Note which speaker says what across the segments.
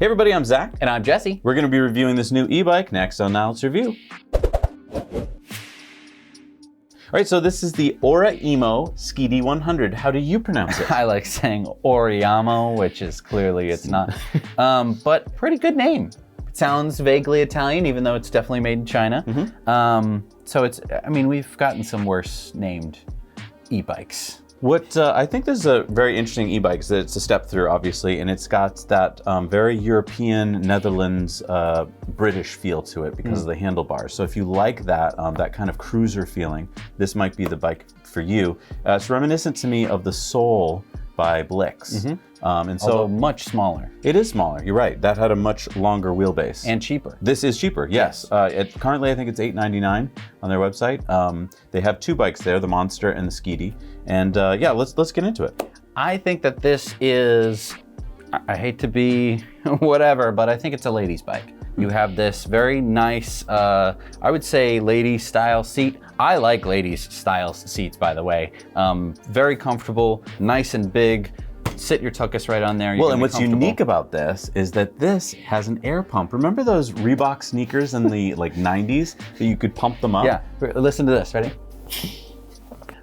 Speaker 1: Hey everybody, I'm Zach.
Speaker 2: And I'm Jesse.
Speaker 1: We're going to be reviewing this new e-bike next on Now Let's Review. All right, so this is the Oraimo Sciiti 100. How do you pronounce it?
Speaker 2: I like saying Oraimo, which is clearly it's not. But pretty good name. It sounds vaguely Italian, even though it's definitely made in China. So it's, I mean, we've gotten some worse named e-bikes.
Speaker 1: What I think this is a very interesting e-bike is that it's a step through, obviously, and it's got that very European, Netherlands, British feel to it because of the handlebars. So if you like that, that kind of cruiser feeling, this might be the bike for you. It's reminiscent to me of the Soul by Blix. And so
Speaker 2: although much smaller.
Speaker 1: It is smaller, you're right. That had a much longer wheelbase.
Speaker 2: And cheaper.
Speaker 1: This is cheaper, yes. Currently I think it's $8.99 on their website. They have two bikes there, the Monster and the Sciiti. And yeah, let's get into it.
Speaker 2: I think that this is, I hate to be whatever, but I think it's a ladies' bike. You have this very nice, I would say ladies style seat. I like ladies style seats, by the way. Very comfortable, nice and big. Sit your tuchus right on there.
Speaker 1: Well, and what's unique about this is that this has an air pump. Remember those Reebok sneakers in the like 90s that you could pump them up?
Speaker 2: Yeah, listen to this, ready?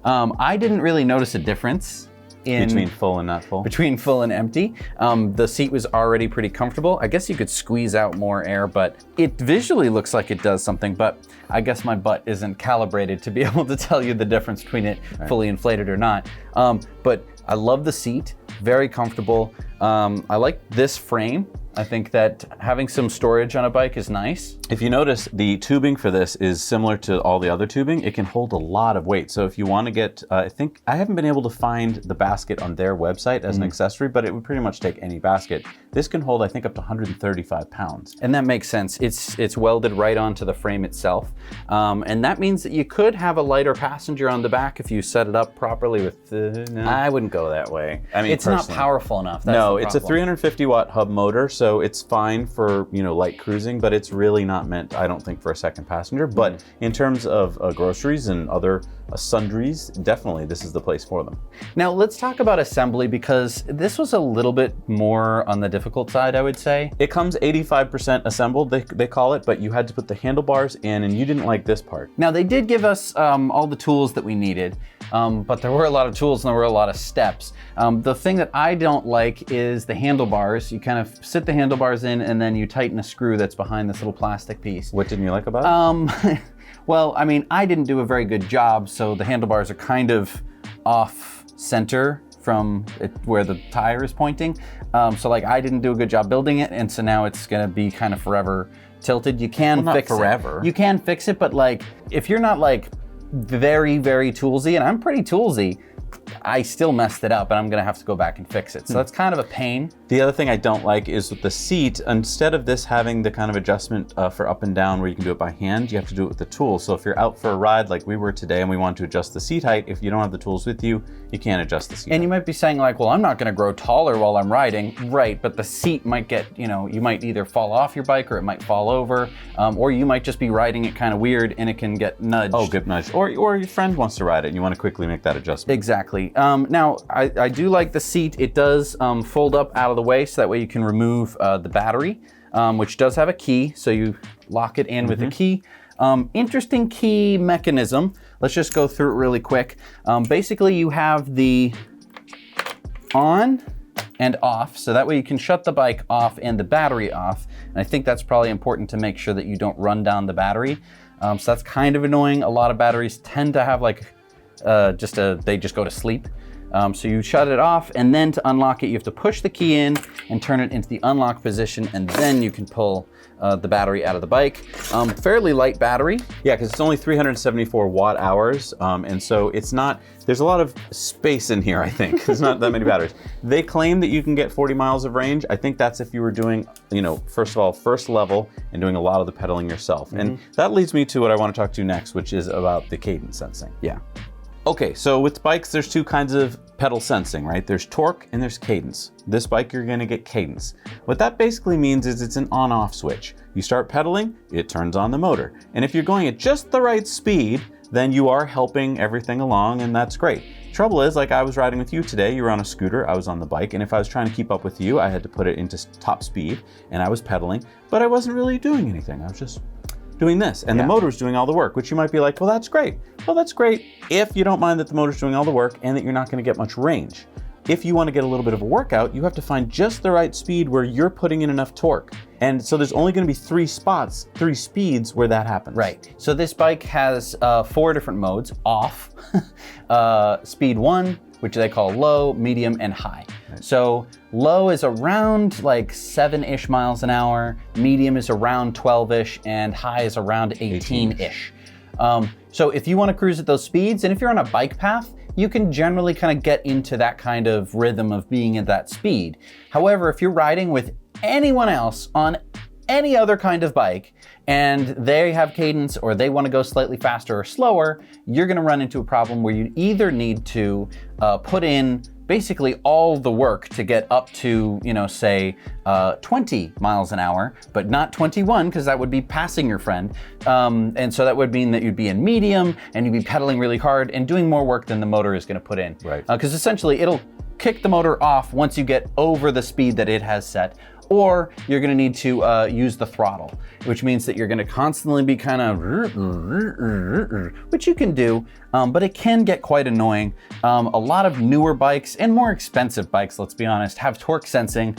Speaker 2: I didn't really notice a difference
Speaker 1: between full and not full?
Speaker 2: Between full and empty. The seat was already pretty comfortable. I guess you could squeeze out more air, but it visually looks like it does something, but I guess my butt isn't calibrated to be able to tell you the difference between it fully inflated or not. But I love the seat, very comfortable. I like this frame. I think that having some storage on a bike is nice.
Speaker 1: If you notice, the tubing for this is similar to all the other tubing. It can hold a lot of weight. So if you want to get, I haven't been able to find the basket on their website as an accessory, but it would pretty much take any basket. This can hold, I think, up to 135 pounds.
Speaker 2: And that makes sense. It's welded right onto the frame itself. And that means that you could have a lighter passenger on the back if you set it up properly with
Speaker 1: I wouldn't go that way. I mean,
Speaker 2: it's not powerful enough. That's
Speaker 1: no,
Speaker 2: the
Speaker 1: it's a 350 watt hub motor, so it's fine for, you know, light cruising, but it's really not meant, I don't think, for a second passenger. But in terms of groceries and other sundries, definitely this is the place for them.
Speaker 2: Now let's talk about assembly, because this was a little bit more on the difficult side, I would say.
Speaker 1: It comes 85% assembled, they call it, but you had to put the handlebars in, and you didn't like this part.
Speaker 2: Now they did give us all the tools that we needed, but there were a lot of tools and there were a lot of steps. The thing that I don't like is the handlebars. You kind of sit the handlebars in and then you tighten a screw that's behind this little plastic piece.
Speaker 1: What didn't you like about it?
Speaker 2: Well, I mean, I didn't do a very good job, so the handlebars are kind of off center from where the tire is pointing. So like I didn't do a good job building it, and so now it's gonna be kind of forever tilted. You can fix
Speaker 1: forever.
Speaker 2: it. You can fix it, but like if you're not like very, very toolsy, and I'm pretty toolsy, I still messed it up and I'm gonna have to go back and fix it. So that's kind of a pain.
Speaker 1: The other thing I don't like is with the seat, instead of this having the kind of adjustment for up and down where you can do it by hand, you have to do it with the tool. So if you're out for a ride like we were today and we want to adjust the seat height, if you don't have the tools with you, you can't adjust the seat height.
Speaker 2: You might be saying like, well, I'm not gonna grow taller while I'm riding. Right, but the seat might get, you know, you might either fall off your bike or it might fall over, or you might just be riding it kind of weird and it can get nudged.
Speaker 1: Oh, get nudged. Or your friend wants to ride it and you want to quickly make that adjustment.
Speaker 2: Exactly. Now, I do like the seat. It does fold up out of the way, so that way you can remove the battery, which does have a key, so you lock it in with the key. Interesting key mechanism. Let's just go through it really quick. Basically, you have the on and off, so that way you can shut the bike off and the battery off. And I think that's probably important to make sure that you don't run down the battery. So that's kind of annoying. A lot of batteries tend to have like they just go to sleep. So you shut it off, and then to unlock it, you have to push the key in and turn it into the unlock position, and then you can pull the battery out of the bike. Fairly light battery.
Speaker 1: Yeah, because it's only 374 watt hours, and so it's not, there's a lot of space in here, I think. There's not that many batteries. They claim that you can get 40 miles of range. I think that's if you were doing, you know, first of all, first level and doing a lot of the pedaling yourself. And that leads me to what I want to talk to next, which is about the cadence sensing.
Speaker 2: Yeah.
Speaker 1: Okay, so with bikes, there's two kinds of pedal sensing, right? There's torque and there's cadence. This bike, you're gonna get cadence. What that basically means is it's an on-off switch. You start pedaling, it turns on the motor. And if you're going at just the right speed, then you are helping everything along, and that's great. trouble is, like I was riding with you today, you were on a scooter, I was on the bike, and if I was trying to keep up with you, I had to put it into top speed, and I was pedaling, but I wasn't really doing anything. I was just doing this, and the motor's doing all the work, which you might be like, well, that's great. Well, that's great if you don't mind that the motor's doing all the work and that you're not gonna get much range. If you want to get a little bit of a workout, you have to find just the right speed where you're putting in enough torque. And so there's only going to be 3 speeds where that happens.
Speaker 2: Right. So this bike has 4 different modes: off, speed 1, which they call low, medium, and high. Right. So low is around like 7-ish miles an hour, medium is around 12-ish, and high is around 18-ish. So if you want to cruise at those speeds, and if you're on a bike path, you can generally kind of get into that kind of rhythm of being at that speed. However, if you're riding with anyone else on any other kind of bike and they have cadence or they want to go slightly faster or slower, you're going to run into a problem where you either need to put in basically all the work to get up to, you know, say 20 miles an hour, but not 21, because that would be passing your friend. And so that would mean that you'd be in medium and you'd be pedaling really hard and doing more work than the motor is going to put in.
Speaker 1: Right.
Speaker 2: Because essentially it'll kick the motor off once you get over the speed that it has set, or you're going to need to use the throttle, which means that you're going to constantly be kind of, which you can do, but it can get quite annoying. A lot of newer bikes and more expensive bikes, let's be honest, have torque sensing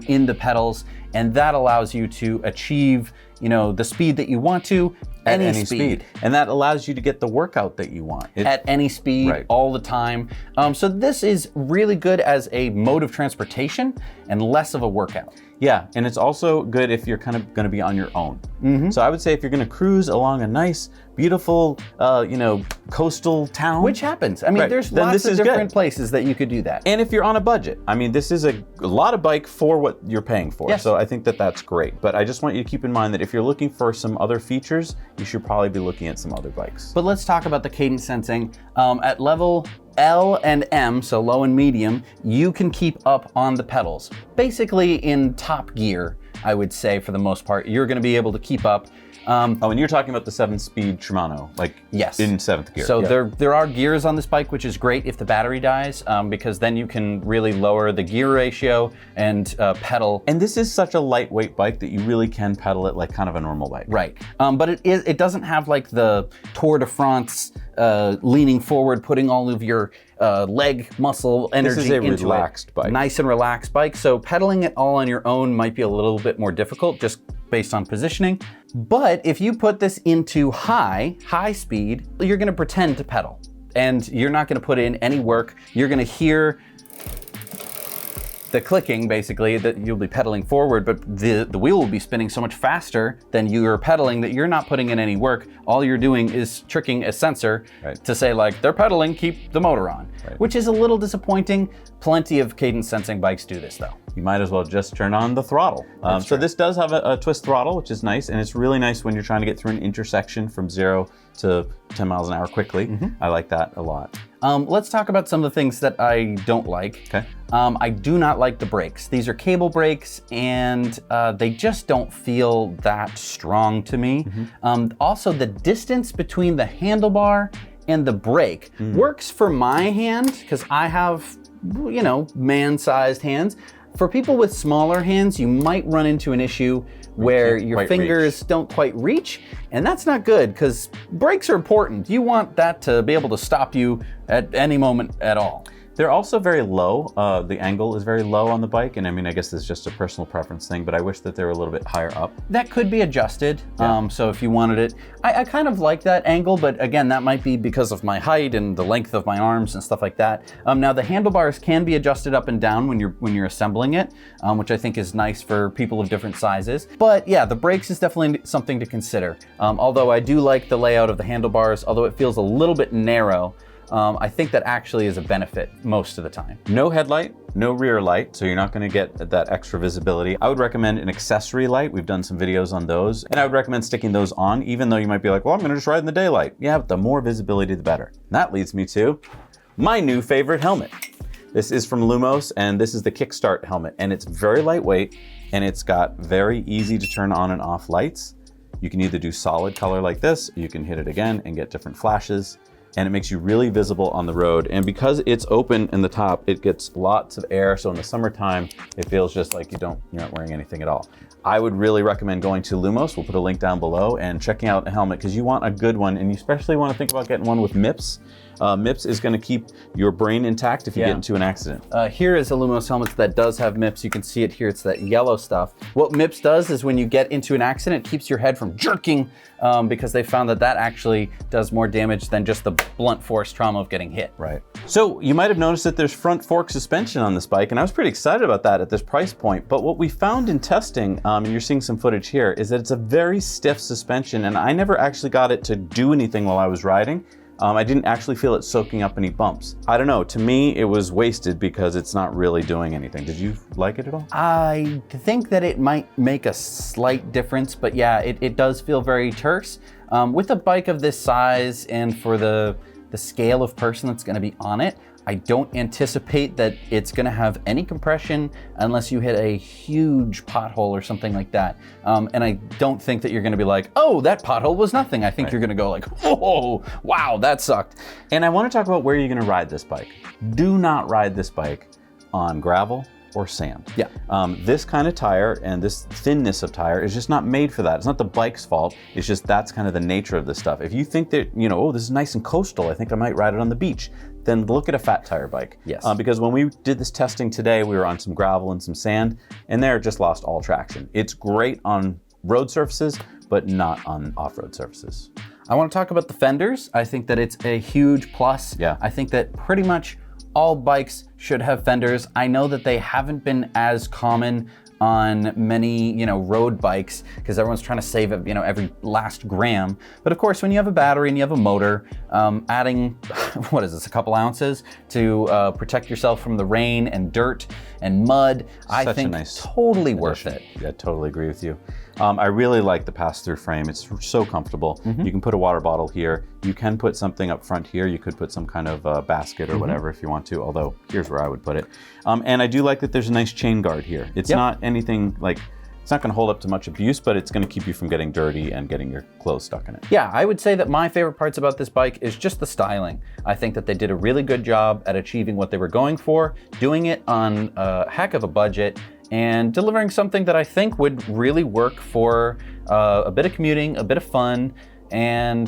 Speaker 2: in the pedals, and that allows you to achieve, you know, the speed that you want to
Speaker 1: at any speed. And that allows you to get the workout that you want.
Speaker 2: At any speed, right, all the time. So this is really good as a mode of transportation and less of a workout.
Speaker 1: Yeah, and it's also good if you're kind of going to be on your own. Mm-hmm. So I would say if you're going to cruise along a nice, beautiful, you know, coastal town.
Speaker 2: Which happens. I mean, right, there's lots of different places that you could do that.
Speaker 1: And if you're on a budget, I mean, this is a lot of bike for what you're paying for. Yes. So I think that that's great. But I just want you to keep in mind that if you're looking for some other features, you should probably be looking at some other bikes.
Speaker 2: But let's talk about the cadence sensing. At level L and M, so low and medium, you can keep up on the pedals. Basically in top gear, I would say for the most part, you're going to be able to keep up.
Speaker 1: Oh, and you're talking about the 7-speed Shimano, like
Speaker 2: yes,
Speaker 1: in 7th gear.
Speaker 2: So there are gears on this bike, which is great if the battery dies, because then you can really lower the gear ratio and pedal.
Speaker 1: And this is such a lightweight bike that you really can pedal it like kind of a normal bike.
Speaker 2: Right, but it doesn't have like the Tour de France leaning forward, putting all of your leg muscle energy into it.
Speaker 1: This is a relaxed bike.
Speaker 2: Nice and relaxed bike. So pedaling it all on your own might be a little bit more difficult just based on positioning. But if you put this into high speed, you're going to pretend to pedal and you're not going to put in any work. You're going to hear the clicking, basically, that you'll be pedaling forward, but the wheel will be spinning so much faster than you're pedaling that you're not putting in any work. All you're doing is tricking a sensor to say like, they're pedaling, keep the motor on, which is a little disappointing. Plenty of cadence sensing bikes do this though.
Speaker 1: You might as well just turn on the throttle. So this does have a twist throttle, which is nice, and it's really nice when you're trying to get through an intersection from 0 to 10 miles an hour quickly. Mm-hmm. I like that a lot.
Speaker 2: Let's talk about some of the things that I don't like.
Speaker 1: Okay.
Speaker 2: I do not like the brakes. These are cable brakes, and they just don't feel that strong to me. Mm-hmm. Also, the distance between the handlebar and the brake works for my hand, because I have, you know, man-sized hands. For people with smaller hands, you might run into an issue where your fingers don't quite reach, and that's not good because brakes are important. You want that to be able to stop you at any moment at all.
Speaker 1: They're also very low. The angle is very low on the bike, and I mean, I guess it's just a personal preference thing, but I wish that they were a little bit higher up.
Speaker 2: That could be adjusted, so if you wanted it. I kind of like that angle, but again, that might be because of my height and the length of my arms and stuff like that. Now, the handlebars can be adjusted up and down when you're assembling it, which I think is nice for people of different sizes. But yeah, the brakes is definitely something to consider. Although I do like the layout of the handlebars, although it feels a little bit narrow. I think that actually is a benefit most of the time.
Speaker 1: No headlight, no rear light, so you're not going to get that extra visibility. I would recommend an accessory light. We've done some videos on those, and I would recommend sticking those on, even though you might be like, well, I'm going to just ride in the daylight. Yeah, but the more visibility, the better. And that leads me to my new favorite helmet. This is from Lumos, and this is the Kickstart helmet, and it's very lightweight, and it's got very easy to turn on and off lights. You can either do solid color like this, or you can hit it again and get different flashes. and it makes you really visible on the road. And because it's open in the top, it gets lots of air. So in the summertime, it feels just like you're not wearing anything at all. I would really recommend going to Lumos. We'll put a link down below and checking out a helmet because you want a good one, and you especially want to think about getting one with MIPS. MIPS is going to keep your brain intact if you get into an accident.
Speaker 2: Here is a Lumos helmet that does have MIPS. You can see it here. It's that yellow stuff. What MIPS does is when you get into an accident, it keeps your head from jerking because they found that actually does more damage than just the blunt force trauma of getting hit.
Speaker 1: Right. So you might have noticed that there's front fork suspension on this bike, and I was pretty excited about that at this price point. But what we found in testing, and you're seeing some footage here, is that it's a very stiff suspension, and I never actually got it to do anything while I was riding. I didn't actually feel it soaking up any bumps. I don't know, to me it was wasted because it's not really doing anything. Did you like it at all?
Speaker 2: I think that it might make a slight difference, but yeah, it does feel very terse. With a bike of this size and for the scale of person that's gonna be on it, I don't anticipate that it's gonna have any compression unless you hit a huge pothole or something like that. And I don't think that you're gonna be like, oh, that pothole was nothing. I think you're gonna go like, oh, wow, that sucked.
Speaker 1: And I wanna talk about where you're gonna ride this bike. Do not ride this bike on gravel or sand.
Speaker 2: Yeah.
Speaker 1: This kind of tire and this thinness of tire is just not made for that. It's not the bike's fault. It's just that's kind of the nature of this stuff. If you think that, oh, this is nice and coastal, I think I might ride it on the beach, then look at a fat tire bike.
Speaker 2: Yes.
Speaker 1: Because when we did this testing today, we were on some gravel and some sand, and there it just lost all traction. It's great on road surfaces, but not on off-road surfaces.
Speaker 2: I want to talk about the fenders. I think that it's a huge plus.
Speaker 1: Yeah.
Speaker 2: I think that pretty much all bikes should have fenders. I know that they haven't been as common on many, road bikes because everyone's trying to save, every last gram. But of course, when you have a battery and you have a motor, adding, what is this, a couple ounces to protect yourself from the rain and dirt and mud, I think totally worth it.
Speaker 1: Yeah, totally agree with you. I really like the pass-through frame. It's so comfortable. You can put a water bottle here. You can put something up front here. You could put some kind of basket or whatever if you want to, although here's where I would put it. And I do like that there's a nice chain guard here. It's not anything like, it's not gonna hold up to much abuse, but it's gonna keep you from getting dirty and getting your clothes stuck in it.
Speaker 2: Yeah, I would say that my favorite parts about this bike is just the styling. I think that they did a really good job at achieving what they were going for, doing it on a heck of a budget, and delivering something that I think would really work for a bit of commuting, a bit of fun, and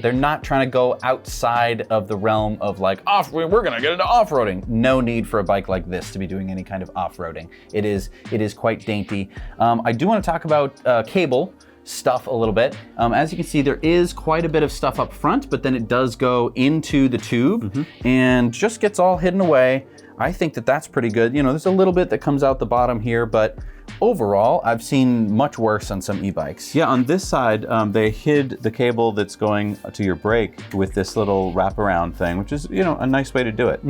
Speaker 2: they're not trying to go outside of the realm of like, we're gonna get into off-roading. No need for a bike like this to be doing any kind of off-roading. It is quite dainty. I do want to talk about cable stuff a little bit. As you can see, there is quite a bit of stuff up front, but then it does go into the tube and just gets all hidden away. I think that that's pretty good. There's a little bit that comes out the bottom here, but overall, I've seen much worse on some e-bikes.
Speaker 1: Yeah, on this side, they hid the cable that's going to your brake with this little wraparound thing, which is, a nice way to do it.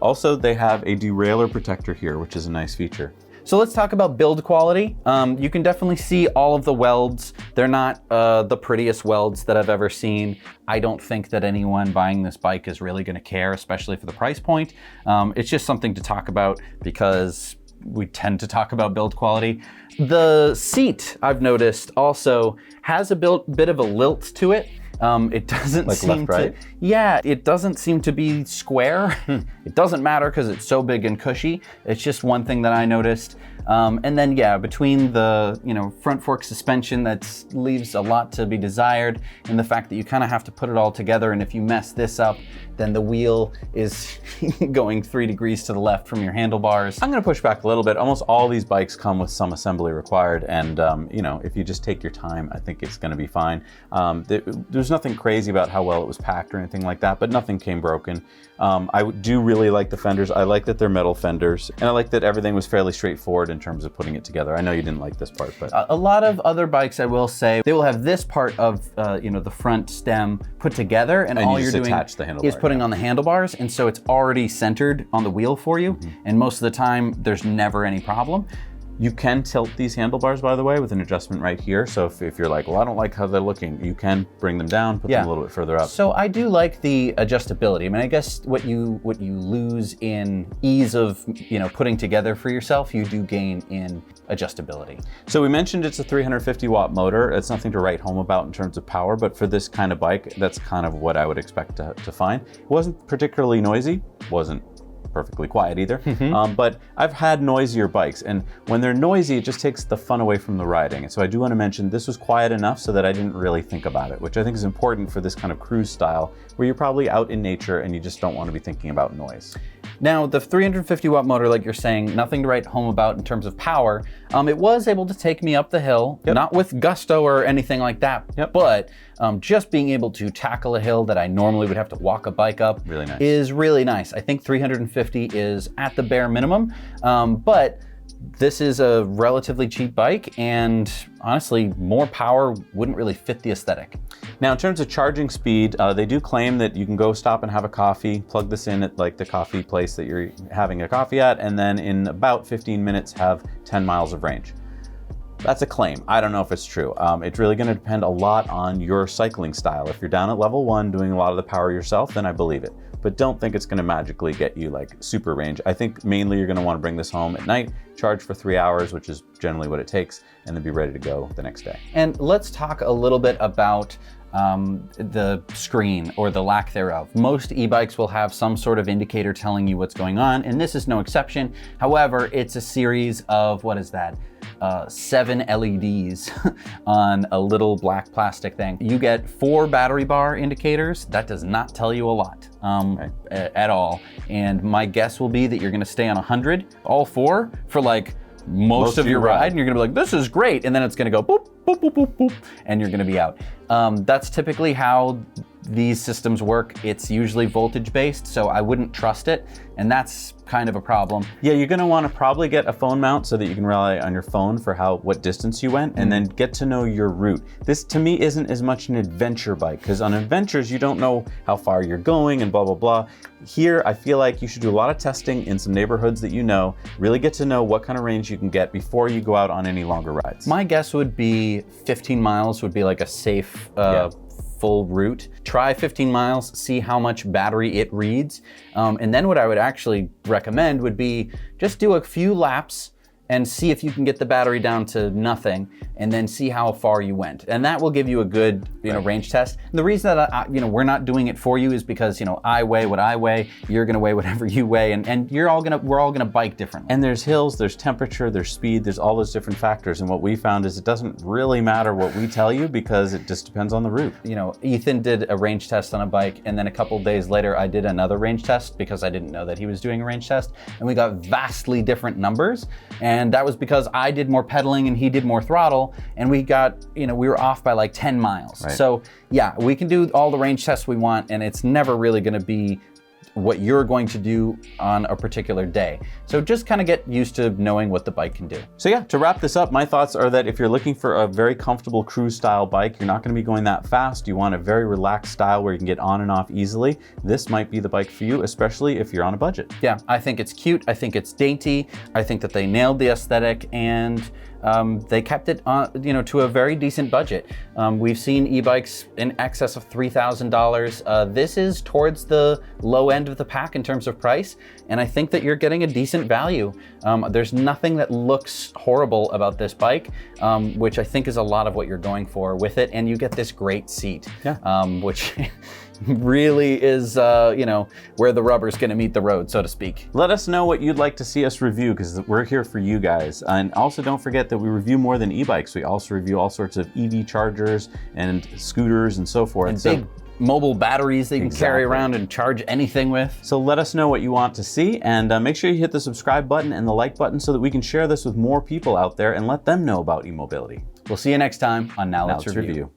Speaker 1: Also, they have a derailleur protector here, which is a nice feature.
Speaker 2: So let's talk about build quality. You can definitely see all of the welds. They're not the prettiest welds that I've ever seen. I don't think that anyone buying this bike is really gonna care, especially for the price point. It's just something to talk about because we tend to talk about build quality. The seat, I've noticed, also has a bit of a lilt to it. It doesn't
Speaker 1: like
Speaker 2: seem
Speaker 1: left, right?
Speaker 2: Yeah, it doesn't seem to be square. It doesn't matter because it's so big and cushy. It's just one thing that I noticed. And then yeah, between the front fork suspension that leaves a lot to be desired, and the fact that you kind of have to put it all together, and if you mess this up, then the wheel is going 3 degrees to the left from your handlebars.
Speaker 1: I'm gonna push back a little bit. Almost all these bikes come with some assembly required, and if you just take your time, I think it's gonna be fine. There's nothing crazy about how well it was packed or anything like that, but nothing came broken. I do really like the fenders. I like that they're metal fenders, and I like that everything was fairly straightforward in terms of putting it together. I know you didn't like this part, but
Speaker 2: a lot of other bikes, I will say, they will have this part of the front stem put together, and all you're doing is putting on the handlebars, and so it's already centered on the wheel for you. And most of the time, there's never any problem.
Speaker 1: You can tilt these handlebars, by the way, with an adjustment right here. So if you're like, well, I don't like how they're looking, you can bring them down, put them a little bit further up.
Speaker 2: So I do like the adjustability. I mean, I guess what you lose in ease of putting together for yourself, you do gain in adjustability.
Speaker 1: So we mentioned it's a 350 watt motor. It's nothing to write home about in terms of power, but for this kind of bike, that's kind of what I would expect to find. It wasn't particularly noisy, wasn't perfectly quiet either, but I've had noisier bikes, and when they're noisy, it just takes the fun away from the riding. And so I do want to mention this was quiet enough so that I didn't really think about it, which I think is important for this kind of cruise style where you're probably out in nature and you just don't want to be thinking about noise.
Speaker 2: Now, the 350 watt motor, like you're saying, nothing to write home about in terms of power. It was able to take me up the hill, not with gusto or anything like that, but just being able to tackle a hill that I normally would have to walk a bike up is really nice. I think 350 is at the bare minimum, but this is a relatively cheap bike, and honestly, more power wouldn't really fit the aesthetic.
Speaker 1: Now, in terms of charging speed, they do claim that you can go stop and have a coffee, plug this in at like the coffee place that you're having a coffee at, and then in about 15 minutes have 10 miles of range. That's a claim. I don't know if it's true. It's really going to depend a lot on your cycling style. If you're down at level 1 doing a lot of the power yourself, then I believe it. But don't think it's going to magically get you like super range. I think mainly you're going to want to bring this home at night, charge for 3 hours, which is generally what it takes, and then be ready to go the next day.
Speaker 2: And let's talk a little bit about the screen or the lack thereof. Most e-bikes will have some sort of indicator telling you what's going on, and this is no exception. However, it's a series of, 7 LEDs on a little black plastic thing. You get 4 battery bar indicators. That does not tell you a lot at all. And my guess will be that you're gonna stay on 100, all 4, for like most of your ride, and you're gonna be like, this is great, and then it's gonna go boop, boop, boop, boop, boop, and you're gonna be out. That's typically how these systems work. It's usually voltage based, so I wouldn't trust it, and that's kind of a problem.
Speaker 1: Yeah, you're gonna wanna probably get a phone mount so that you can rely on your phone for what distance you went, and then get to know your route. This to me isn't as much an adventure bike, because on adventures you don't know how far you're going and blah, blah, blah. Here, I feel like you should do a lot of testing in some neighborhoods that you know, really get to know what kind of range you can get before you go out on any longer rides.
Speaker 2: My guess would be 15 miles would be like a safe full route. Try 15 miles, see how much battery it reads. And then what I would actually recommend would be just do a few laps and see if you can get the battery down to nothing, and then see how far you went. And that will give you a good, range test. And the reason that we're not doing it for you is because, I weigh what I weigh, you're gonna weigh whatever you weigh, and we're all gonna bike differently.
Speaker 1: And there's hills, there's temperature, there's speed, there's all those different factors. And what we found is it doesn't really matter what we tell you, because it just depends on the route.
Speaker 2: Ethan did a range test on a bike, and then a couple days later I did another range test because I didn't know that he was doing a range test, and we got vastly different numbers. And that was because I did more pedaling and he did more throttle, and we got, we were off by like 10 miles.
Speaker 1: Right.
Speaker 2: So yeah, we can do all the range tests we want, and it's never really gonna be what you're going to do on a particular day. So just kind of get used to knowing what the bike can do.
Speaker 1: So yeah, to wrap this up, my thoughts are that if you're looking for a very comfortable cruise style bike, you're not going to be going that fast. You want a very relaxed style where you can get on and off easily. This might be the bike for you, especially if you're on a budget.
Speaker 2: Yeah, I think it's cute. I think it's dainty. I think that they nailed the aesthetic, and they kept it to a very decent budget. We've seen e-bikes in excess of $3,000. This is towards the low end of the pack in terms of price, and I think that you're getting a decent value. There's nothing that looks horrible about this bike, which I think is a lot of what you're going for with it, and you get this great seat, which really is where the rubber's gonna meet the road, so to speak.
Speaker 1: Let us know what you'd like to see us review, because we're here for you guys. And also don't forget that we review more than e-bikes. We also review all sorts of EV chargers and scooters and so forth.
Speaker 2: And big mobile batteries that you can carry around and charge anything with.
Speaker 1: So let us know what you want to see, and make sure you hit the subscribe button and the like button so that we can share this with more people out there and let them know about e-mobility.
Speaker 2: We'll see you next time on Now Let's Review.